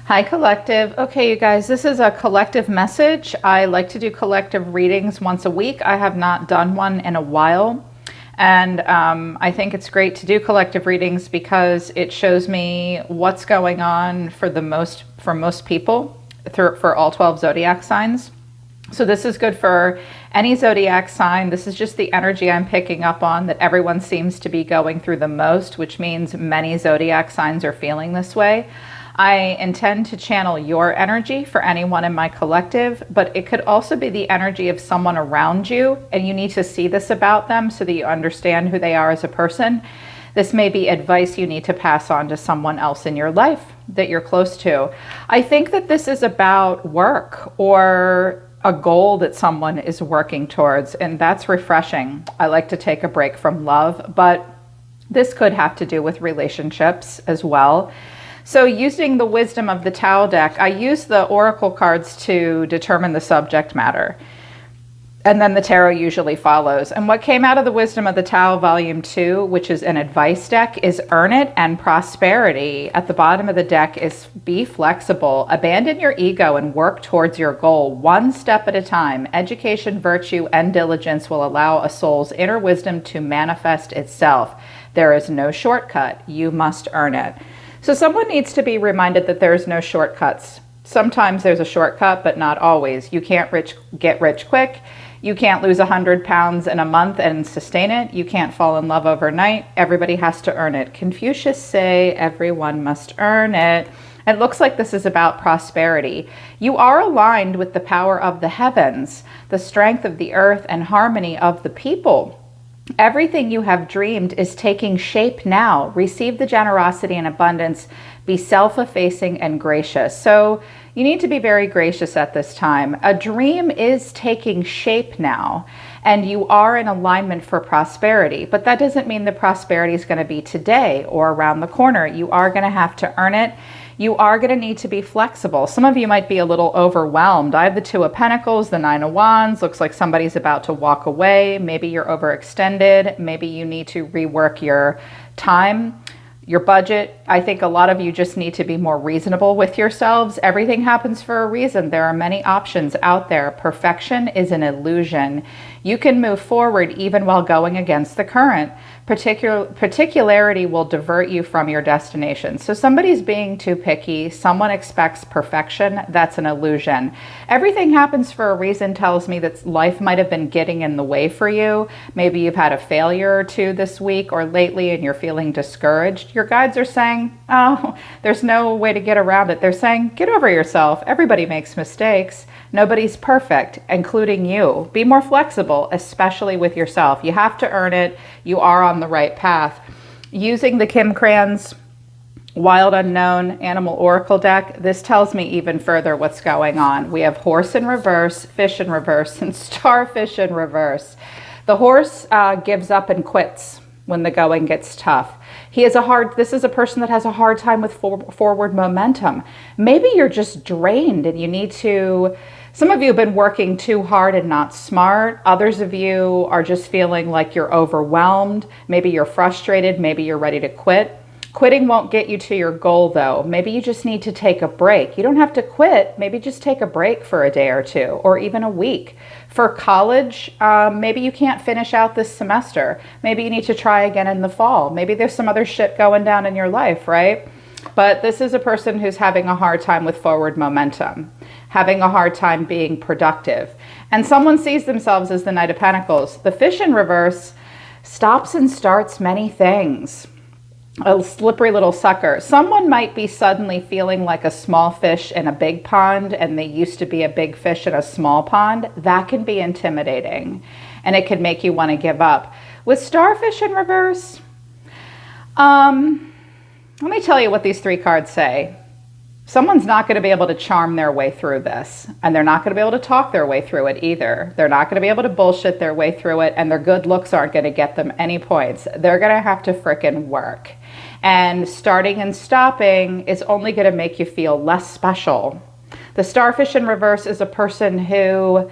Hi, collective. Okay, you guys, this is a collective message. I like to do collective readings once a week. I have not done one in a while. And I think it's great to do collective readings because it shows me what's going on for most people for all 12 zodiac signs. So this is good for any zodiac sign. This is just the energy I'm picking up on that everyone seems to be going through the most, which means many zodiac signs are feeling this way. I intend to channel your energy for anyone in my collective, but it could also be the energy of someone around you, and you need to see this about them so that you understand who they are as a person. This may be advice you need to pass on to someone else in your life that you're close to. I think that this is about work or a goal that someone is working towards, and that's refreshing. I like to take a break from love, but this could have to do with relationships as well. So using the wisdom of the Tao deck, I use the oracle cards to determine the subject matter. And then the tarot usually follows. And what came out of the Wisdom of the Tao Volume 2, which is an advice deck, is earn it and prosperity. At the bottom of the deck is be flexible, abandon your ego and work towards your goal one step at a time. Education, virtue, and diligence will allow a soul's inner wisdom to manifest itself. There is no shortcut. You must earn it. So someone needs to be reminded that there's no shortcuts. Sometimes there's a shortcut, but not always. You can't get rich quick. You can't lose 100 pounds in a month and sustain it. You can't fall in love overnight. Everybody has to earn it. Confucius say everyone must earn it. It looks like this is about prosperity. You are aligned with the power of the heavens, the strength of the earth, and harmony of the people. Everything you have dreamed is taking shape now. Receive the generosity and abundance. Be self-effacing and gracious. So you need to be very gracious at this time. A dream is taking shape now, and you are in alignment for prosperity. But that doesn't mean the prosperity is going to be today or around the corner. You are going to have to earn it. You are going to need to be flexible. Some of you might be a little overwhelmed. I have the Two of Pentacles, the Nine of Wands. Looks like somebody's about to walk away. Maybe you're overextended. Maybe you need to rework your time, your budget. I think a lot of you just need to be more reasonable with yourselves. Everything happens for a reason. There are many options out there. Perfection is an illusion. You can move forward even while going against the current. Particularity will divert you from your destination. So somebody's being too picky. Someone expects perfection. That's an illusion. Everything happens for a reason tells me that life might have been getting in the way for you. Maybe you've had a failure or two this week or lately and you're feeling discouraged. Your guides are saying, oh, there's no way to get around it. They're saying, get over yourself. Everybody makes mistakes. Nobody's perfect, including you. Be more flexible, especially with yourself. You have to earn it. You are on the right path. Using the Kim Kranz Wild Unknown Animal Oracle deck, this tells me even further what's going on. We have horse in reverse, fish in reverse, and starfish in reverse. The horse gives up and quits when the going gets tough. This is a person that has a hard time with forward momentum. Maybe you're just drained and you need to, some of you have been working too hard and not smart. Others of you are just feeling like you're overwhelmed. Maybe you're frustrated. Maybe you're ready to quit. Quitting won't get you to your goal though. Maybe you just need to take a break. You don't have to quit. Maybe just take a break for a day or two, or even a week. For college, maybe you can't finish out this semester. Maybe you need to try again in the fall. Maybe there's some other shit going down in your life, right? But this is a person who's having a hard time with forward momentum, having a hard time being productive. And someone sees themselves as the Knight of Pentacles. The fish in reverse stops and starts many things. A slippery little sucker. Someone might be suddenly feeling like a small fish in a big pond and they used to be a big fish in a small pond. That can be intimidating and it can make you want to give up. With starfish in reverse, let me tell you what these three cards say. Someone's not going to be able to charm their way through this, and they're not going to be able to talk their way through it either. They're not going to be able to bullshit their way through it, and their good looks aren't going to get them any points. They're going to have to frickin' work. And starting and stopping is only going to make you feel less special. The starfish in reverse is a person who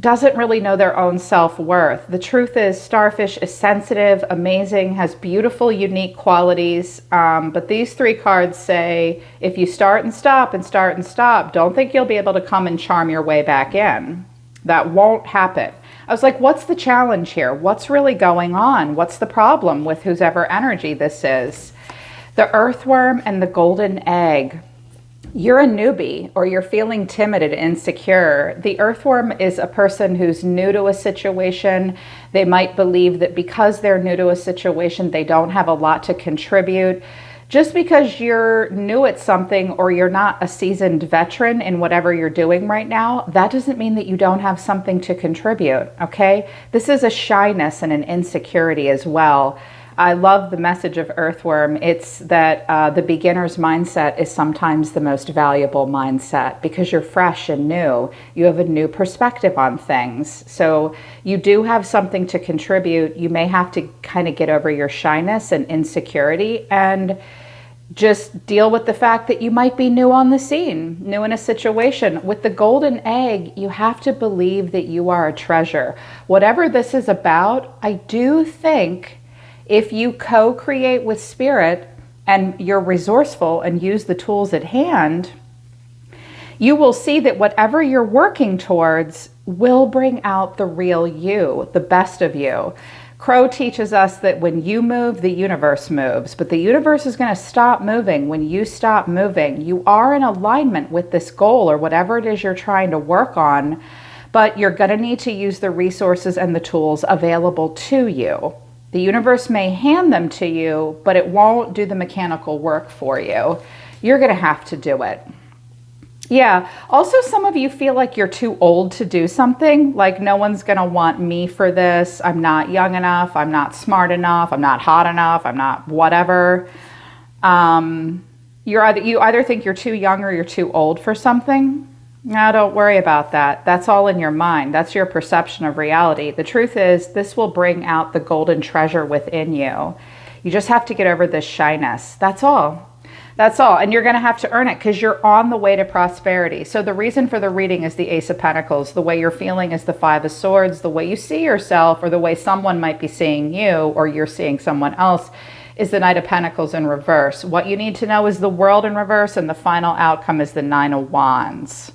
doesn't really know their own self-worth. The truth is, starfish is sensitive, amazing, has beautiful, unique qualities. But these 3 cards say, if you start and stop and start and stop, don't think you'll be able to come and charm your way back in. That won't happen. I was like, what's the challenge here? What's really going on? What's the problem with whosever energy this is? The earthworm and the golden egg. You're a newbie, or you're feeling timid and insecure. The earthworm is a person who's new to a situation. They might believe that because they're new to a situation, they don't have a lot to contribute. Just because you're new at something, or you're not a seasoned veteran in whatever you're doing right now, that doesn't mean that you don't have something to contribute, okay? This is a shyness and an insecurity as well. I love the message of earthworm. It's that the beginner's mindset is sometimes the most valuable mindset, because you're fresh and new. You have a new perspective on things. So you do have something to contribute. You may have to kind of get over your shyness and insecurity and just deal with the fact that you might be new on the scene, new in a situation. With the golden egg, you have to believe that you are a treasure. Whatever this is about, I do think if you co-create with spirit and you're resourceful and use the tools at hand, you will see that whatever you're working towards will bring out the real you, the best of you. Crow teaches us that when you move, the universe moves, but the universe is going to stop moving when you stop moving. You are in alignment with this goal or whatever it is you're trying to work on, but you're going to need to use the resources and the tools available to you. The universe may hand them to you, but it won't do the mechanical work for you. You're going to have to do it. Yeah. Also, some of you feel like you're too old to do something. Like, no one's going to want me for this. I'm not young enough. I'm not smart enough. I'm not hot enough. I'm not whatever. You either think you're too young or you're too old for something. No, don't worry about that. That's all in your mind. That's your perception of reality. The truth is, this will bring out the golden treasure within you. You just have to get over this shyness. That's all. That's all. And you're going to have to earn it because you're on the way to prosperity. So the reason for the reading is the Ace of Pentacles. The way you're feeling is the Five of Swords. The way you see yourself, or the way someone might be seeing you, or you're seeing someone else, is the Knight of Pentacles in reverse. What you need to know is the World in reverse, and the final outcome is the Nine of Wands.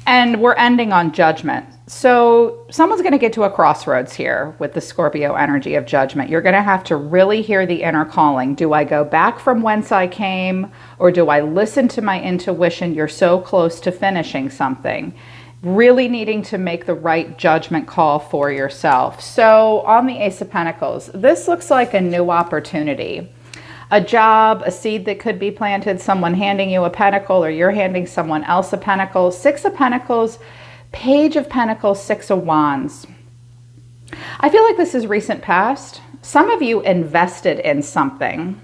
And we're ending on Judgment. So someone's going to get to a crossroads here with the Scorpio energy of Judgment. You're going to have to really hear the inner calling. Do I go back from whence I came, or do I listen to my intuition? You're so close to finishing something. Really needing to make the right judgment call for yourself. So on the Ace of Pentacles, this looks like a new opportunity. A job, a seed that could be planted, someone handing you a pentacle, or you're handing someone else a pentacle. Six of Pentacles, Page of Pentacles, Six of Wands. I feel like this is recent past. Some of you invested in something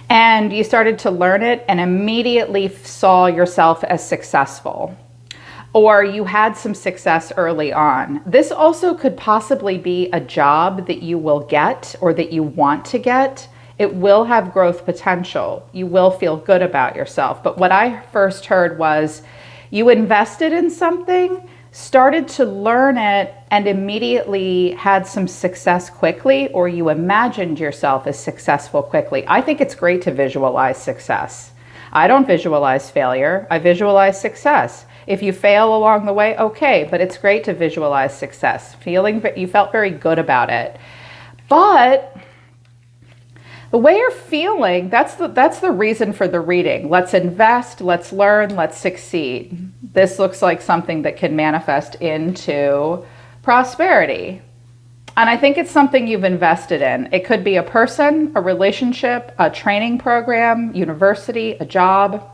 and you started to learn it and immediately saw yourself as successful, or you had some success early on. This also could possibly be a job that you will get or that you want to get. It will have growth potential. You will feel good about yourself. But what I first heard was you invested in something, started to learn it, and immediately had some success quickly, or you imagined yourself as successful quickly. I think it's great to visualize success. I don't visualize failure. I visualize success. If you fail along the way, okay, but it's great to visualize success. You felt very good about it. But the way you're feeling, that's the reason for the reading. Let's invest, let's learn, let's succeed. This looks like something that can manifest into prosperity. And I think it's something you've invested in. It could be a person, a relationship, a training program, university, a job.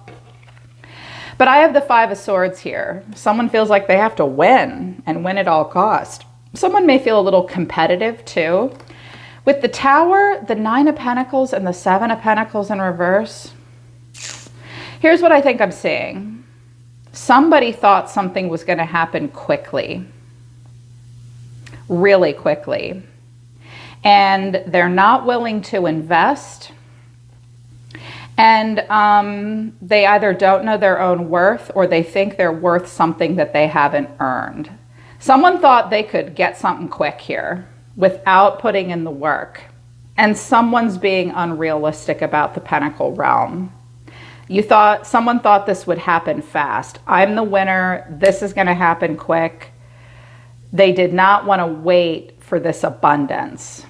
But I have the Five of Swords here. Someone feels like they have to win and win at all cost. Someone may feel a little competitive too. With the Tower, the Nine of Pentacles, and the Seven of Pentacles in reverse, here's what I think I'm seeing. Somebody thought something was going to happen quickly, really quickly, and they're not willing to invest, And they either don't know their own worth, or they think they're worth something that they haven't earned. Someone thought they could get something quick here without putting in the work. And someone's being unrealistic about the Pentacle realm. Someone thought this would happen fast. I'm the winner. This is going to happen quick. They did not want to wait for this abundance.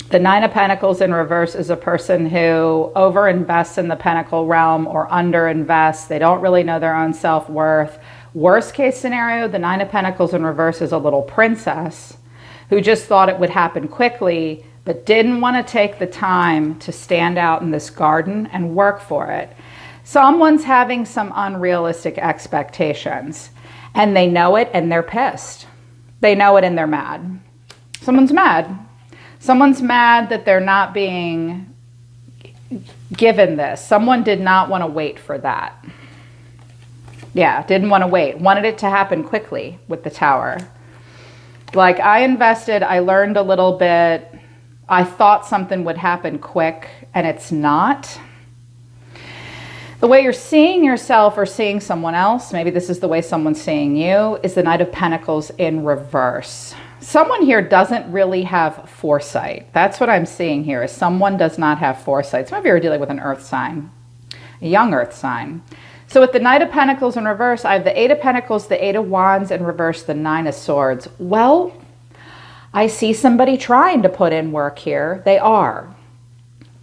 The Nine of Pentacles in reverse is a person who overinvests in the Pentacle realm or underinvests. They don't really know their own self-worth. Worst case scenario, the Nine of Pentacles in reverse is a little princess who just thought it would happen quickly, but didn't want to take the time to stand out in this garden and work for it. Someone's having some unrealistic expectations, and they know it and they're pissed. They know it and they're mad. Someone's mad. Someone's mad that they're not being given this. Someone did not want to wait for that. Yeah, didn't want to wait. Wanted it to happen quickly with the Tower. Like, I invested, I learned a little bit. I thought something would happen quick, and it's not. The way you're seeing yourself or seeing someone else, maybe this is the way someone's seeing you, is the Knight of Pentacles in reverse. Someone here doesn't really have foresight. That's what I'm seeing here, is someone does not have foresight. Some of you are dealing with an earth sign, a young earth sign. So with the Knight of Pentacles in reverse, I have the Eight of Pentacles, the Eight of Wands in reverse, the Nine of Swords. Well, I see somebody trying to put in work here. They are.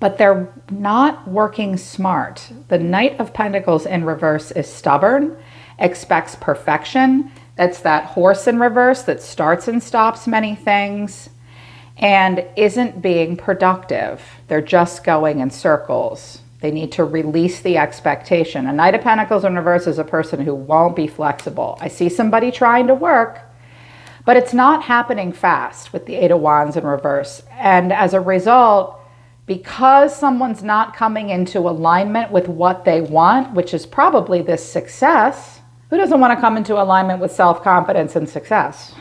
But they're not working smart. The Knight of Pentacles in reverse is stubborn, expects perfection. That's that horse in reverse that starts and stops many things and isn't being productive. They're just going in circles. They need to release the expectation. A Knight of Pentacles in reverse is a person who won't be flexible. I see somebody trying to work, but it's not happening fast with the Eight of Wands in reverse. And as a result, because someone's not coming into alignment with what they want, which is probably this success, who doesn't want to come into alignment with self-confidence and success?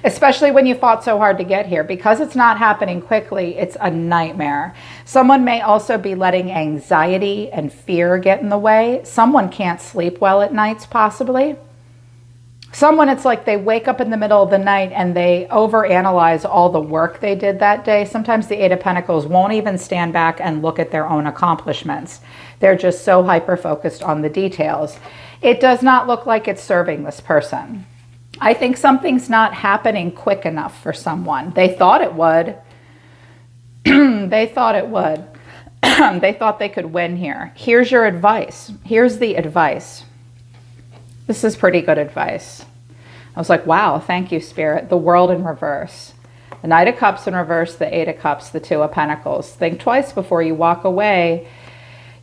Especially when you fought so hard to get here. Because it's not happening quickly, it's a nightmare. Someone may also be letting anxiety and fear get in the way. Someone can't sleep well at nights, possibly. Someone, it's like they wake up in the middle of the night and they overanalyze all the work they did that day. Sometimes the Eight of Pentacles won't even stand back and look at their own accomplishments. They're just so hyper-focused on the details. It does not look like it's serving this person. I think something's not happening quick enough for someone. They thought it would. They thought it would. They thought they could win here. Here's your advice. Here's the advice. This is pretty good advice. I was like, wow, thank you, Spirit. The World in reverse. The Knight of Cups in reverse, the Eight of Cups, the Two of Pentacles. Think twice before you walk away.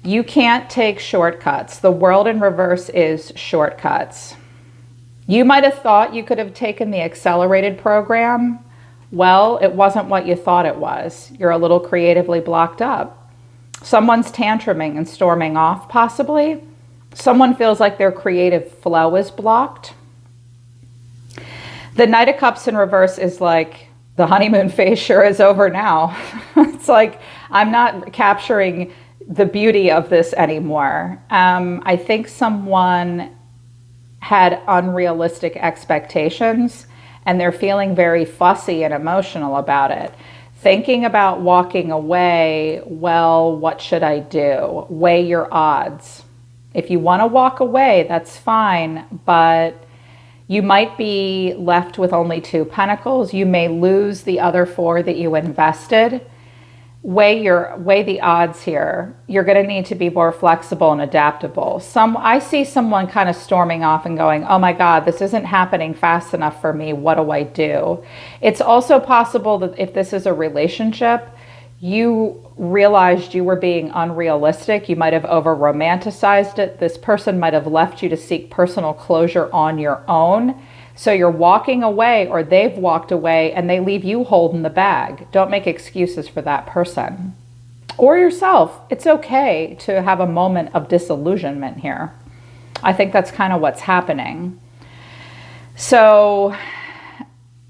You can't take shortcuts. The World in reverse is shortcuts. You might have thought you could have taken the accelerated program. Well, it wasn't what you thought it was. You're a little creatively blocked up. Someone's tantruming and storming off, possibly. Someone feels like their creative flow is blocked. The Knight of Cups in reverse is like, the honeymoon phase sure is over now. It's like, I'm not capturing the beauty of this anymore. I think someone had unrealistic expectations and they're feeling very fussy and emotional about it. Thinking about walking away, well, what should I do? Weigh your odds. If you want to walk away, that's fine, but you might be left with only two pentacles. You may lose the other four that you invested. Weigh the odds here. You're going to need to be more flexible and adaptable. I see someone kind of storming off and going, oh my God, this isn't happening fast enough for me. What do I do? It's also possible that if this is a relationship, you realized you were being unrealistic. You might have over-romanticized it. This person might have left you to seek personal closure on your own. So you're walking away, or they've walked away, and they leave you holding the bag. Don't make excuses for that person. Or yourself. It's okay to have a moment of disillusionment here. I think that's kind of what's happening. So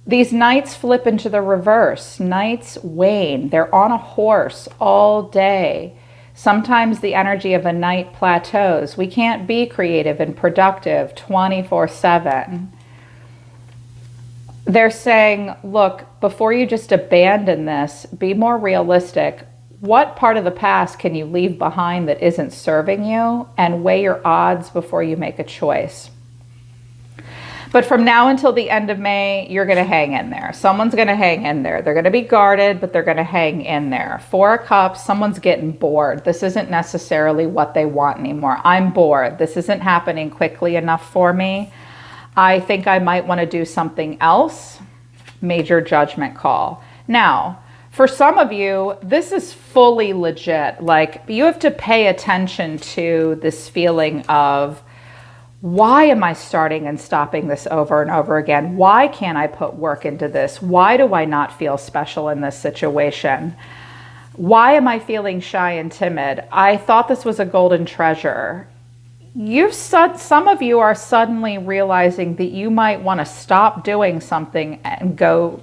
these nights flip into the reverse. Nights wane. They're on a horse all day. Sometimes the energy of a night plateaus. We can't be creative and productive 24/7. They're saying, look, before you just abandon this, be more realistic. What part of the past can you leave behind that isn't serving you? And weigh your odds before you make a choice. But from now until the end of May, you're going to hang in there. Someone's going to hang in there. They're going to be guarded, but they're going to hang in there. Four of Cups, someone's getting bored. This isn't necessarily what they want anymore. I'm bored. This isn't happening quickly enough for me. I think I might want to do something else. Major judgment call. Now, for some of you, this is fully legit. Like, you have to pay attention to this feeling of, why am I starting and stopping this over and over again? Why can't I put work into this? Why do I not feel special in this situation? Why am I feeling shy and timid? I thought this was a golden treasure. Some of you are suddenly realizing that you might want to stop doing something and go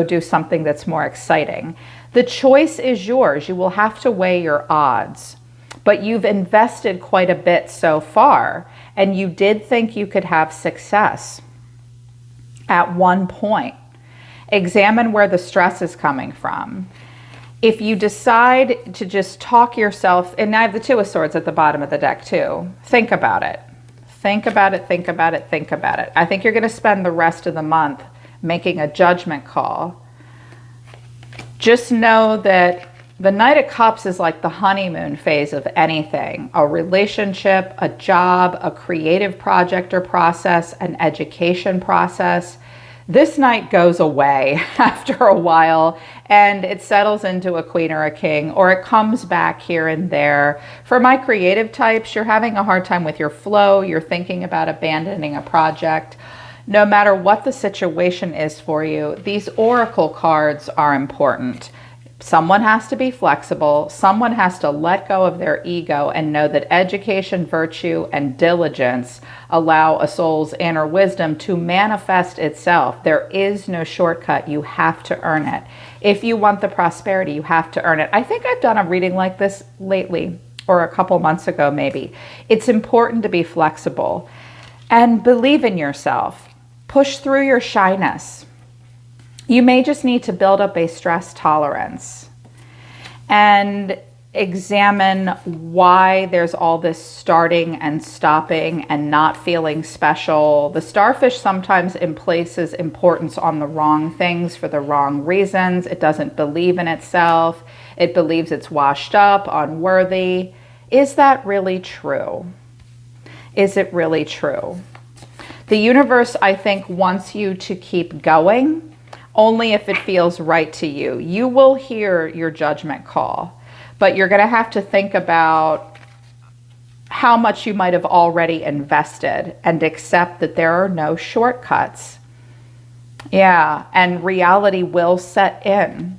do something that's more exciting. The choice is yours. You will have to weigh your odds, but you've invested quite a bit so far, and you did think you could have success at one point. Examine where the stress is coming from. If you decide to just talk yourself, and I have the Two of Swords at the bottom of the deck too, think about it. Think about it, think about it, think about it. I think you're going to spend the rest of the month making a judgment call. Just know that the Knight of Cups is like the honeymoon phase of anything. A relationship, a job, a creative project or process, an education process. This Knight goes away after a while and it settles into a Queen or a King, or it comes back here and there. For my creative types, you're having a hard time with your flow. You're thinking about abandoning a project. No matter what the situation is for you, these oracle cards are important. Someone has to be flexible. Someone has to let go of their ego and know that education, virtue, and diligence allow a soul's inner wisdom to manifest itself. There is no shortcut. You have to earn it. If you want the prosperity, you have to earn it. I think I've done a reading like this lately, or a couple months ago maybe. It's important to be flexible and believe in yourself. Push through your shyness. You may just need to build up a stress tolerance and examine why there's all this starting and stopping and not feeling special. The starfish sometimes places importance on the wrong things for the wrong reasons. It doesn't believe in itself. It believes it's washed up, unworthy. Is that really true? Is it really true? The universe, I think, wants you to keep going. Only if it feels right to you. You will hear your judgment call, but you're going to have to think about how much you might have already invested and accept that there are no shortcuts. Yeah, and reality will set in.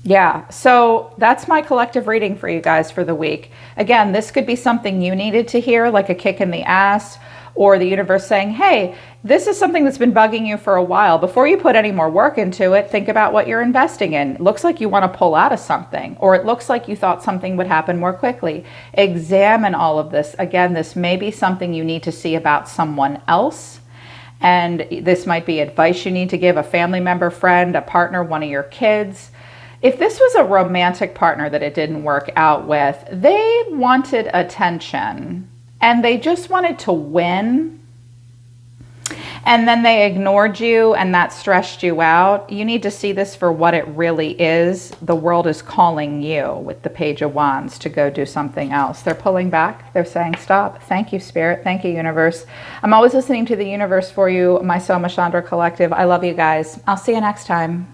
Yeah, so that's my collective reading for you guys for the week. Again, this could be something you needed to hear, like a kick in the ass, or the universe saying, hey, this is something that's been bugging you for a while. Before you put any more work into it, think about what you're investing in. It looks like you want to pull out of something, or it looks like you thought something would happen more quickly. Examine all of this. Again, this may be something you need to see about someone else. And this might be advice you need to give a family member, friend, a partner, one of your kids. If this was a romantic partner that it didn't work out with, they wanted attention and they just wanted to win, and then they ignored you and that stressed you out. You need to see this for what it really is. The world is calling you with the Page of Wands to go do something else. They're pulling back. They're saying, stop. Thank you, Spirit. Thank you, Universe. I'm always listening to the universe for you, my Soma Chandra Collective. I love you guys. I'll see you next time.